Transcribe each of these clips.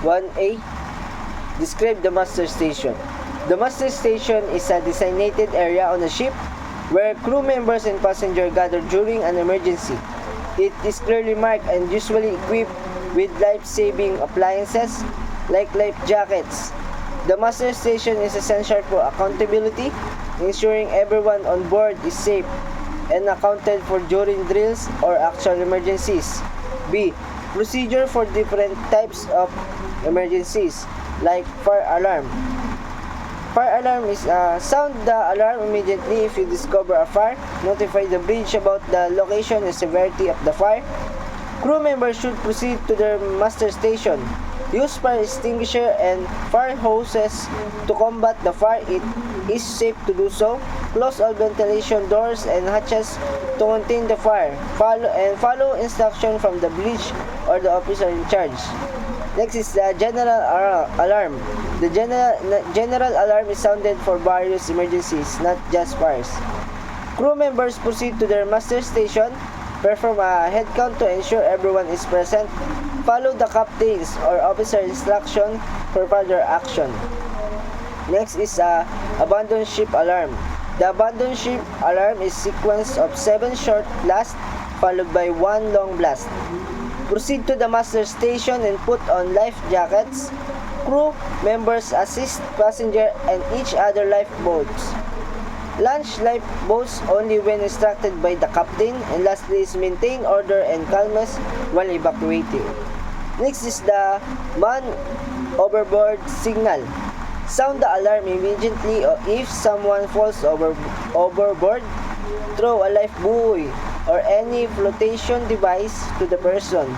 1A. Describe the muster station. The muster station is a designated area on a ship where crew members and passengers gather during an emergency. It is clearly marked and usually equipped with life-saving appliances like life jackets. The muster station is essential for accountability, ensuring everyone on board is safe and accounted for during drills or actual emergencies. B. Procedure for different types of emergencies like fire alarm. Fire alarm is sound the alarm immediately if you discover a fire. Notify the bridge about the location and severity of the fire. Crew members should proceed to their muster station. Use fire extinguisher and fire hoses to combat the fire. It is safe to do so. Close all ventilation doors and hatches to contain the fire. Follow instruction from the bridge or the officer in charge. Next is the general alarm. The general alarm is sounded for various emergencies, not just fires. Crew members proceed to their muster station, perform a head count to ensure everyone is present, follow the captain's or officer instruction for further action. Next is abandon ship alarm. The abandon ship alarm is a sequence of 7 short blasts followed by 1 long blast. Proceed to the muster station and put on life jackets. Crew members assist passenger and each other lifeboats. Launch lifeboats only when instructed by the captain, and lastly is maintain order and calmness while evacuating. Next is the man overboard signal. Sound the alarm immediately if someone falls overboard. Throw a life buoy or any flotation device to the person.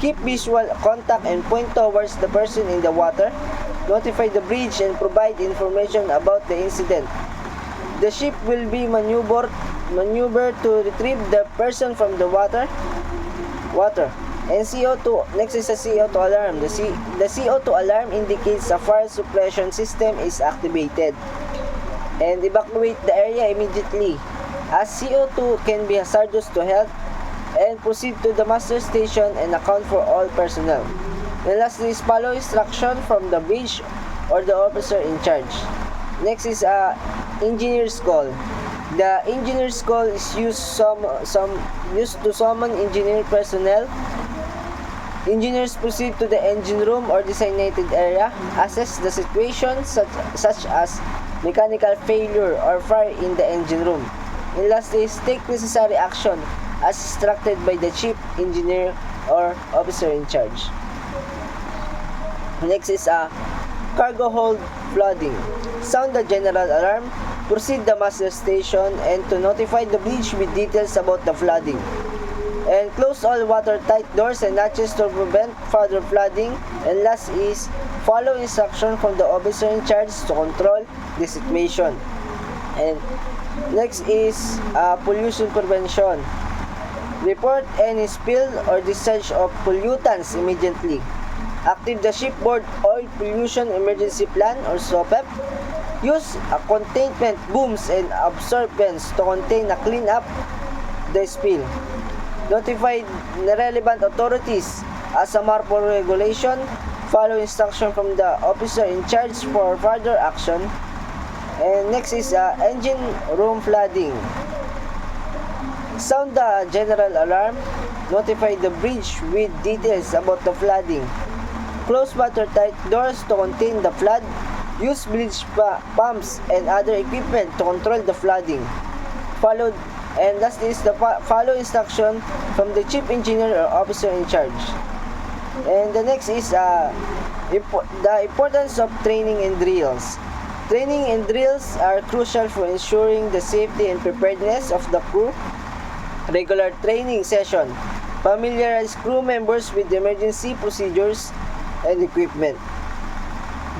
Keep visual contact and point towards the person in the water. Notify the bridge and provide information about the incident. The ship will be maneuvered to retrieve the person from the water. And CO2, next is a CO2 alarm. The CO2 alarm indicates a fire suppression system is activated. And evacuate the area immediately, as CO2 can be hazardous to health. And proceed to the muster station and account for all personnel. And lastly is follow instruction from the bridge or the officer in charge. Next is engineer's call. The engineer's call is used to summon engineer personnel. Engineers proceed to the engine room or designated area, assess the situation such as mechanical failure or fire in the engine room. And lastly is take necessary action as instructed by the chief engineer or officer in charge. Next is cargo hold flooding. Sound the general alarm. Proceed the muster station and to notify the bridge with details about the flooding. And close all watertight doors and hatches to prevent further flooding. And last is follow instruction from the officer in charge to control the situation. And next is pollution prevention. Report any spill or discharge of pollutants immediately. Active the shipboard oil pollution emergency plan or SOPEP. Use containment booms and absorbents to contain and clean up the spill. Notify the relevant authorities as a MARPOL regulation. Follow instruction from the officer in charge for further action. And next is engine room flooding. Sound the general alarm. Notify the bridge with details about the flooding. Close watertight doors to contain the flood. Use bridge pumps and other equipment to control the flooding. And last is the follow instruction from the chief engineer or officer in charge. And the next is the importance of training and drills. Training and drills are crucial for ensuring the safety and preparedness of the crew. Regular training session familiarize crew members with emergency procedures and equipment.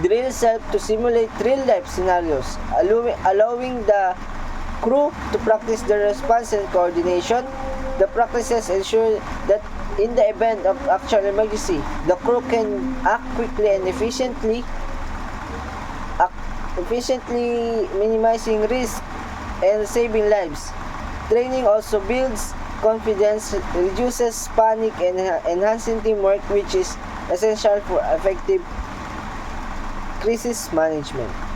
Drills help to simulate real-life scenarios, allowing the crew to practice their response and coordination. The practices ensure that in the event of actual emergency, the crew can act quickly and efficiently minimizing risk and saving lives. Training also builds confidence, reduces panic, and enhancing teamwork, which is essential for effective crisis management.